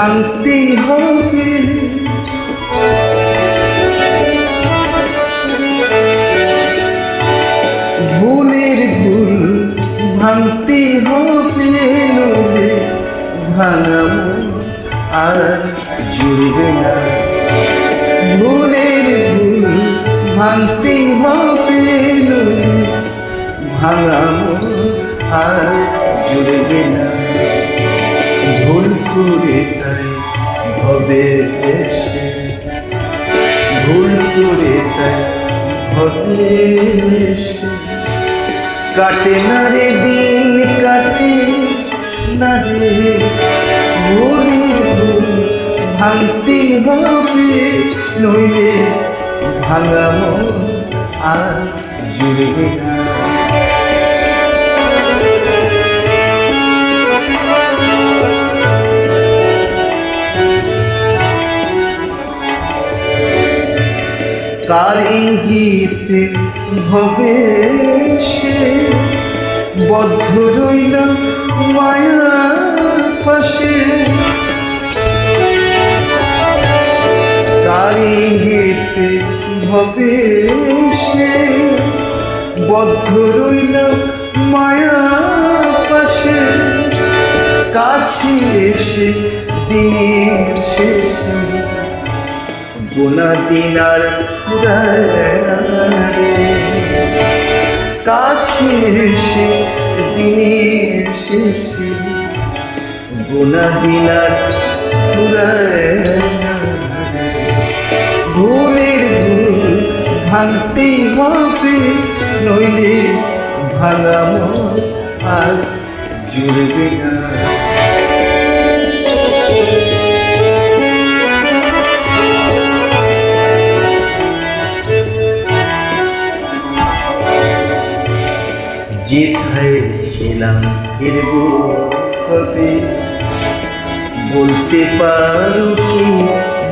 ভাঙতেই হবে। ভুলের ভুল ভাঙতেই হবে, নইলে ভাঙাবো আর জুড়বে না। ভুলের ভুল ভাঙতেই হবে, নইলে ভাঙাবো আর জুড়বে না। ভুল করে তাই হবে এসে, ভুল করে তাই হবে এসে। কাটে না রে দিন, কাটে না রে। ভুলের ভুল ভাঙতেই হবে, নইলে ভাঙাবো আর জুড়বে না। কার ইঙ্গিতে হবে সে, বদ্ধ রইলাম মায়ার পাশে। কার ইঙ্গিতে হবে সে, বদ্ধ রইলাম মায়ার পাশে। কাছে এসে দিনের শেষে গোনা দিন আর ফুরায় না রে। কাছে এসে দিনের শেষে গোনা দিন আর ফুরায় না রে। ভুলের ভুল ভাঙতেই হবে, নইলে ভাঙাবো আর জুড়বে না। যেথায় ছিলাম ফিরবো কবে, বলতে পারো কি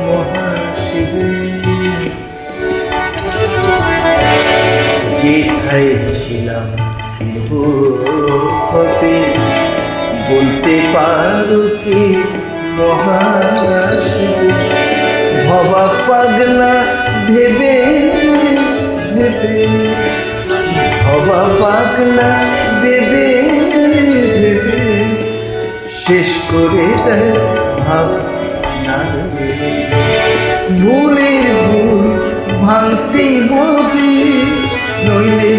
মহাশিবে। যেথায় ছিলাম ফিরবো কবে, বলতে পারো কি মহাশিবে। ভবা পাগলা ভেবে ভেবে, ভবা পাগলা ভেবে ভেবে, শেষ করে দেয় ভাবনা রে। ভুলের ভুল ভাঙতেই হবে, নইলে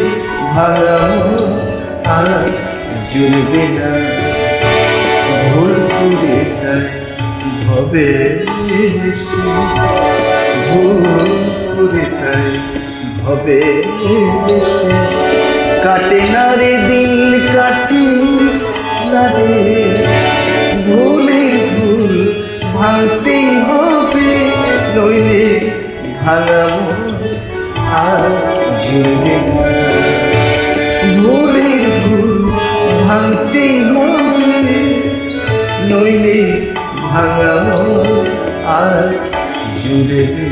ভাঙাবো আর জুড়বে না। ভুল করে তাই হবে এসে, ভুল করে তাই হবে এসে। কাটে না রে দিন, কাটে না রে। ভুলের ভুল ভাঙতেই হবে, নইলে ভাঙাবো আর জুড়বে না। ভুলের ভুল ভাঙতেই হবে, নইলে ভাঙাবো আর জুড়বে